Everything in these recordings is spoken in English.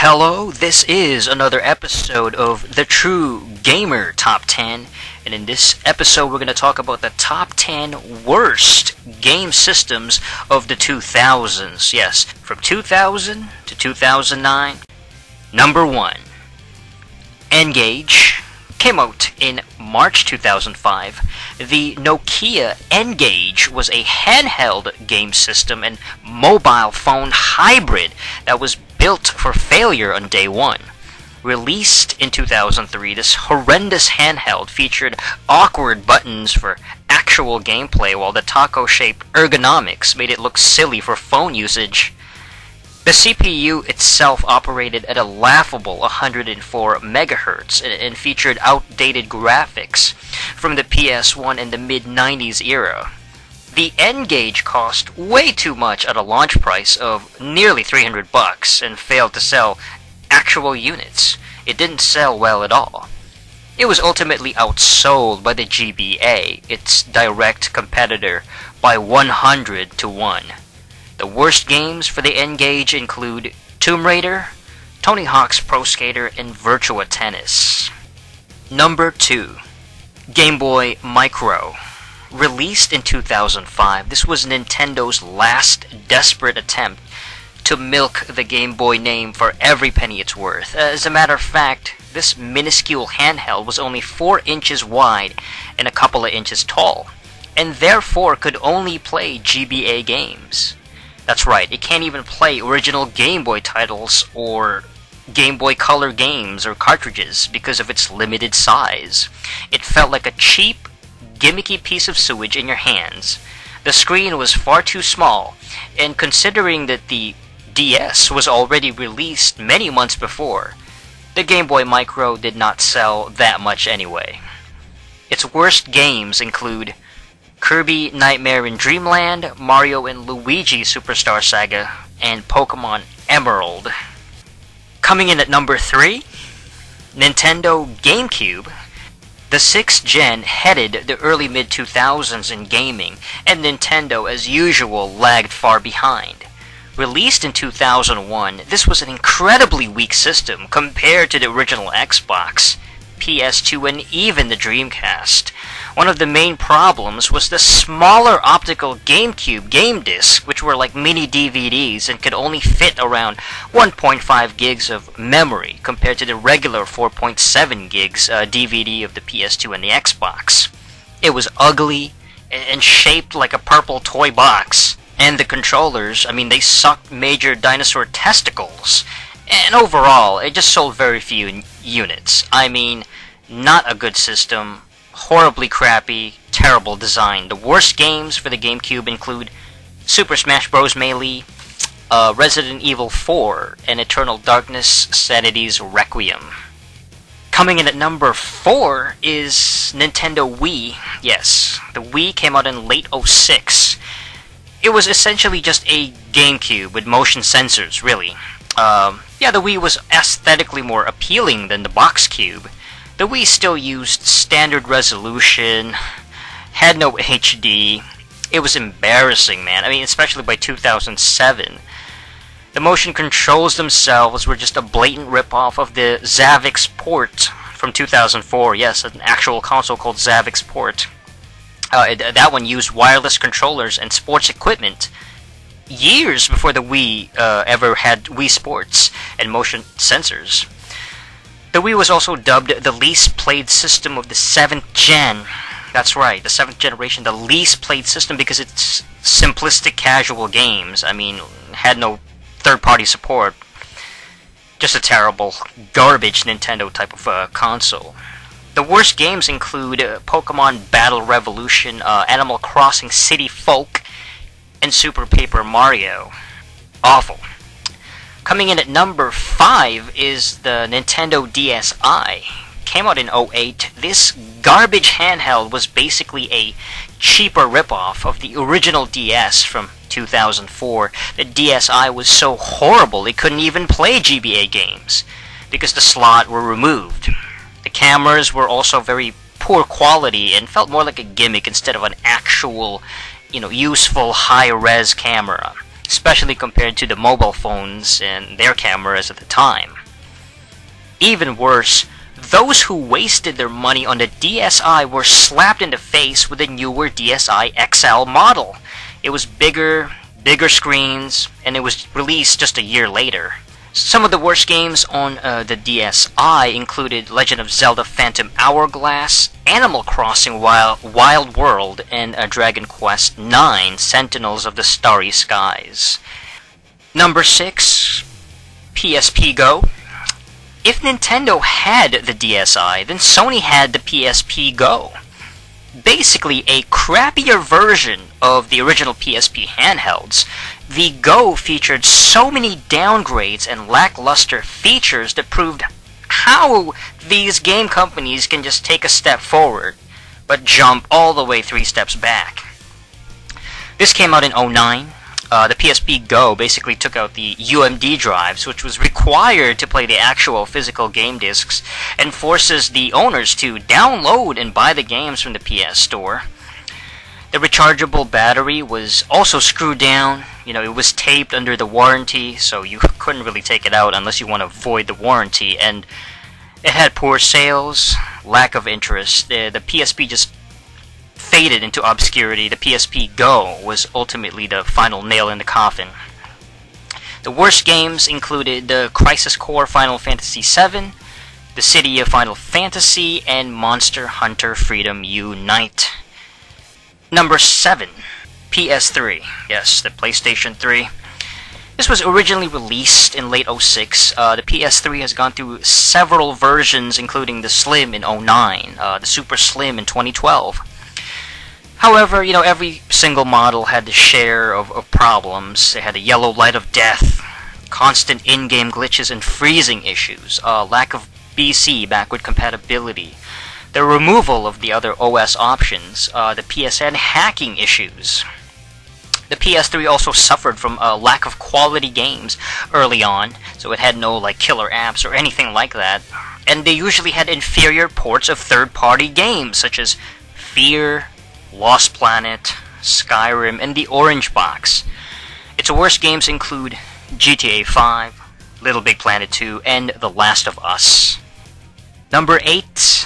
Hello, this is another episode of The True Gamer Top 10, and in this episode we're going to talk about the top 10 worst game systems of the 2000s. Yes, from 2000 to 2009. Number 1, Ngage. Came out in March 2005. The Nokia Ngage was a handheld game system and mobile phone hybrid that was built for failure on day one. Released in 2003, this horrendous handheld featured awkward buttons for actual gameplay, while the taco-shaped ergonomics made it look silly for phone usage. The CPU itself operated at a laughable 104 MHz and featured outdated graphics from the PS1 and the mid-90s era. The Ngage cost way too much at a launch price of nearly $300 and failed to sell actual units. It didn't sell well at all. It was ultimately outsold by the GBA, its direct competitor, by 100 to 1. The worst games for the Ngage include Tomb Raider, Tony Hawk's Pro Skater, and Virtua Tennis. Number 2, Gameboy Micro. Released in 2005, this was Nintendo's last desperate attempt to milk the Game Boy name for every penny it's worth. As a matter of fact, this minuscule handheld was only 4 inches wide and a couple of inches tall, and therefore could only play GBA games. That's right, it can't even play original Game Boy titles or Game Boy Color games or cartridges because of its limited size. It felt like a cheap, gimmicky piece of sewage in your hands. The screen was far too small, and considering that the DS was already released many months before, the Game Boy Micro did not sell that much anyway. Its worst games include Kirby Nightmare in Dreamland, Mario and Luigi Superstar Saga, and Pokemon Emerald. Coming in at number 3, Nintendo GameCube. The 6th gen headed the early mid-2000s in gaming, and Nintendo, as usual, lagged far behind. Released in 2001, this was an incredibly weak system compared to the original Xbox, PS2, and even the Dreamcast. One of the main problems was the smaller optical GameCube game discs, which were like mini DVDs and could only fit around 1.5 gigs of memory compared to the regular 4.7 gigs DVD of the PS2 and the Xbox. It was ugly and shaped like a purple toy box, and the controllers, they sucked major dinosaur testicles. And overall, it just sold very few units. Not a good system, horribly crappy, terrible design. The worst games for the GameCube include Super Smash Bros. Melee, Resident Evil 4, and Eternal Darkness Sanity's Requiem. Coming in at number 4 is Nintendo Wii. Yes, the Wii came out in late '06. It was essentially just a GameCube with motion sensors, really. The Wii was aesthetically more appealing than the box cube. The Wii still used standard resolution, had no HD. It was embarrassing, man. Especially by 2007. The motion controls themselves were just a blatant ripoff of the Zavix port from 2004. Yes, an actual console called Zavix port. That one used wireless controllers and sports equipment years before the Wii ever had Wii Sports and motion sensors. The Wii was also dubbed the least played system of the 7th gen. That's right, the 7th generation, the least played system because it's simplistic casual games. Had no third-party support. Just a terrible, garbage Nintendo type of console. The worst games include Pokemon Battle Revolution, Animal Crossing City Folk, and Super Paper Mario. Awful. Coming in at number 5 is the Nintendo DSi. Came out in '08. This garbage handheld was basically a cheaper ripoff of the original DS from 2004. The DSi was so horrible it couldn't even play GBA games because the slot were removed. The cameras were also very poor quality and felt more like a gimmick instead of an actual, useful high-res camera. especially compared to the mobile phones and their cameras at the time. Even worse, those who wasted their money on the DSi were slapped in the face with the newer DSi XL model. It was bigger screens, and it was released just a year later. Some of the worst games on the DSi included Legend of Zelda Phantom Hourglass, Animal Crossing Wild World, and Dragon Quest IX Sentinels of the Starry Skies. Number 6, PSP Go. If Nintendo had the DSi, then Sony had the PSP Go. Basically a crappier version of the original PSP handhelds. The Go featured so many downgrades and lackluster features that proved how these game companies can just take a step forward, but jump all the way 3 steps back. This came out in 2009. The PSP Go basically took out the UMD drives, which was required to play the actual physical game discs, and forces the owners to download and buy the games from the PS Store. The rechargeable battery was also screwed down. It was taped under the warranty, so you couldn't really take it out unless you want to void the warranty, and it had poor sales, lack of interest. The PSP just faded into obscurity. The PSP Go was ultimately the final nail in the coffin. The worst games included the Crisis Core Final Fantasy VII, The City of Final Fantasy, and Monster Hunter Freedom Unite. Number 7, PS3. Yes, the PlayStation 3. This was originally released in late 2006. The PS3 has gone through several versions, including the Slim in 2009, the Super Slim in 2012. However, every single model had its share of problems. It had a yellow light of death, constant in-game glitches and freezing issues, lack of BC backward compatibility, the removal of the other OS options, the PSN hacking issues. The PS3 also suffered from a lack of quality games early on, so it had no killer apps or anything like that. And they usually had inferior ports of third-party games such as Fear, Lost Planet, Skyrim, and the Orange Box. Its worst games include GTA 5, Little Big Planet 2, and The Last of Us. Number 8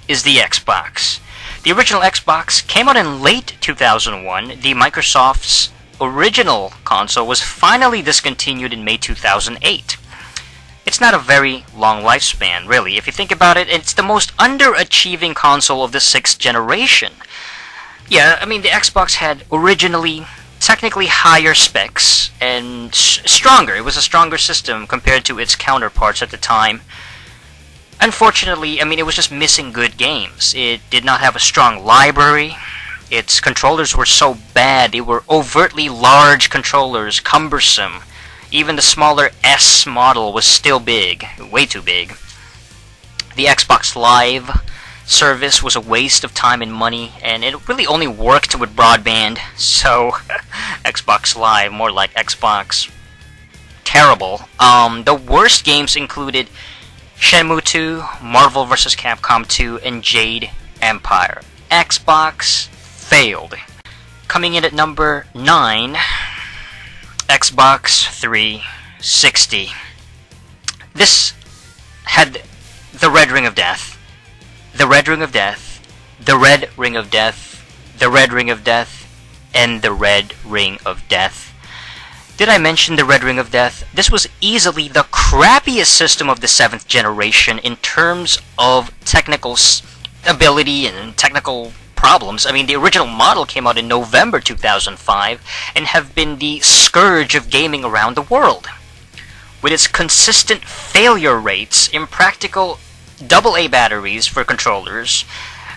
is the Xbox. The original Xbox came out in late 2001. The Microsoft's original console was finally discontinued in May 2008. It's not a very long lifespan, really. If you think about it, it's the most underachieving console of the 6th generation. Yeah, the Xbox had originally technically higher specs and stronger. It was a stronger system compared to its counterparts at the time. Unfortunately, it was just missing good games. It did not have a strong library. Its controllers were so bad. They were overtly large controllers, cumbersome. Even the smaller S model was still big, way too big. The Xbox Live service was a waste of time and money, and it really only worked with broadband, so Xbox Live, more like Xbox. Terrible. The worst games included Shenmue 2, Marvel vs. Capcom 2, and Jade Empire. Xbox failed. Coming in at number 9, Xbox 360. This had the Red Ring of Death. The Red Ring of Death, the Red Ring of Death, the Red Ring of Death, and the Red Ring of Death. Did I mention the Red Ring of Death? This was easily the crappiest system of the 7th generation in terms of technical ability and technical problems. The original model came out in November 2005 and have been the scourge of gaming around the world. With its consistent failure rates, impractical AA batteries for controllers,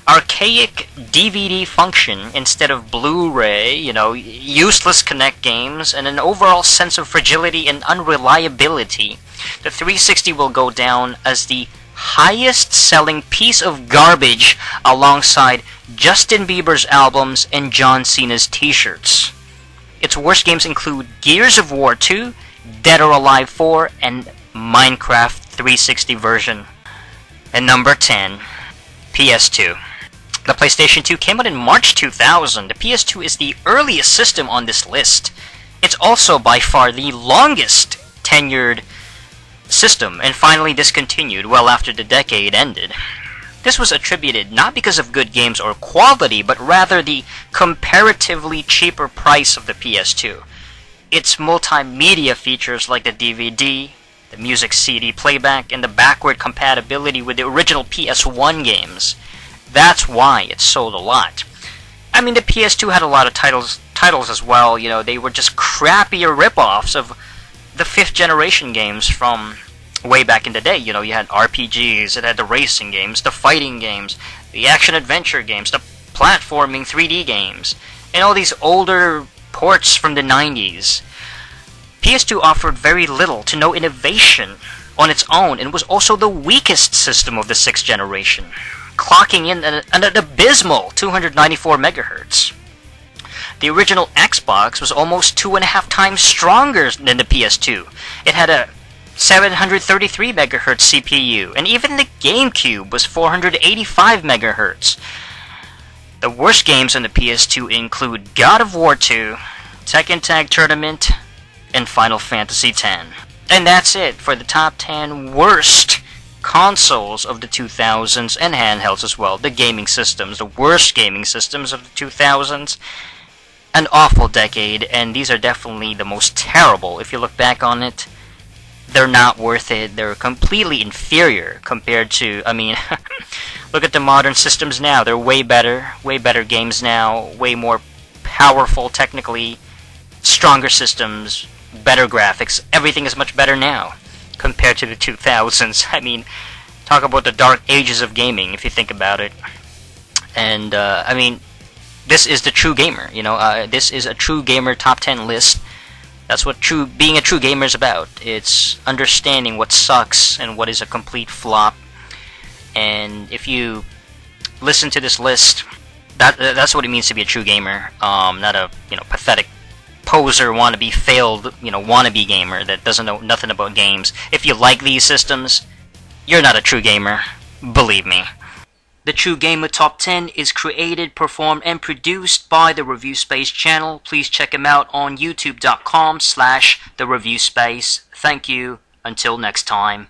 archaic DVD function instead of Blu-ray, useless Kinect games, and an overall sense of fragility and unreliability, the 360 will go down as the highest selling piece of garbage alongside Justin Bieber's albums and John Cena's t-shirts. Its worst games include Gears of War 2, Dead or Alive 4, and Minecraft 360 version. And number 10, PS2. The PlayStation 2 came out in March 2000. The PS2 is the earliest system on this list. It's also by far the longest tenured system, and finally discontinued well after the decade ended. This was attributed not because of good games or quality, but rather the comparatively cheaper price of the PS2. Its multimedia features like the DVD, the music CD playback, and the backward compatibility with the original PS1 games. That's why it sold a lot. I mean, the PS2 had a lot of titles as well. You know, they were just crappier rip-offs of the 5th generation games from way back in the day. You know, you had RPGs, it had the racing games, the fighting games, the action-adventure games, the platforming 3D games, and all these older ports from the 90s. PS2 offered very little to no innovation on its own, and was also the weakest system of the 6th generation, clocking in an abysmal 294 MHz. The original Xbox was almost 2.5 times stronger than the PS2. It had a 733 MHz CPU, and even the GameCube was 485 MHz. The worst games on the PS2 include God of War 2, Tekken Tag Tournament, and Final Fantasy X. And that's it for the top 10 worst consoles of the 2000s, and handhelds as well. The gaming systems, the worst gaming systems of the 2000s. An awful decade, and these are definitely the most terrible. If you look back on it, they're not worth it. They're completely inferior compared to, I mean, look at the modern systems now. They're way better games now, way more powerful technically, stronger systems, better graphics. Everything is much better now compared to the 2000s. I mean, talk about the dark ages of gaming if you think about it. And, I mean, this is the true gamer, you know. This is a true gamer top 10 list. That's what being a true gamer is about. It's understanding what sucks and what is a complete flop. And if you listen to this list, that's what it means to be a true gamer. Not a, you know, pathetic poser, wannabe, failed, you know, wannabe gamer that doesn't know nothing about games. If you like these systems, you're not a true gamer. Believe me. The True Gamer Top 10 is created, performed, and produced by the Review Space channel. Please check him out on youtube.com/thereviewspace. Thank you. Until next time.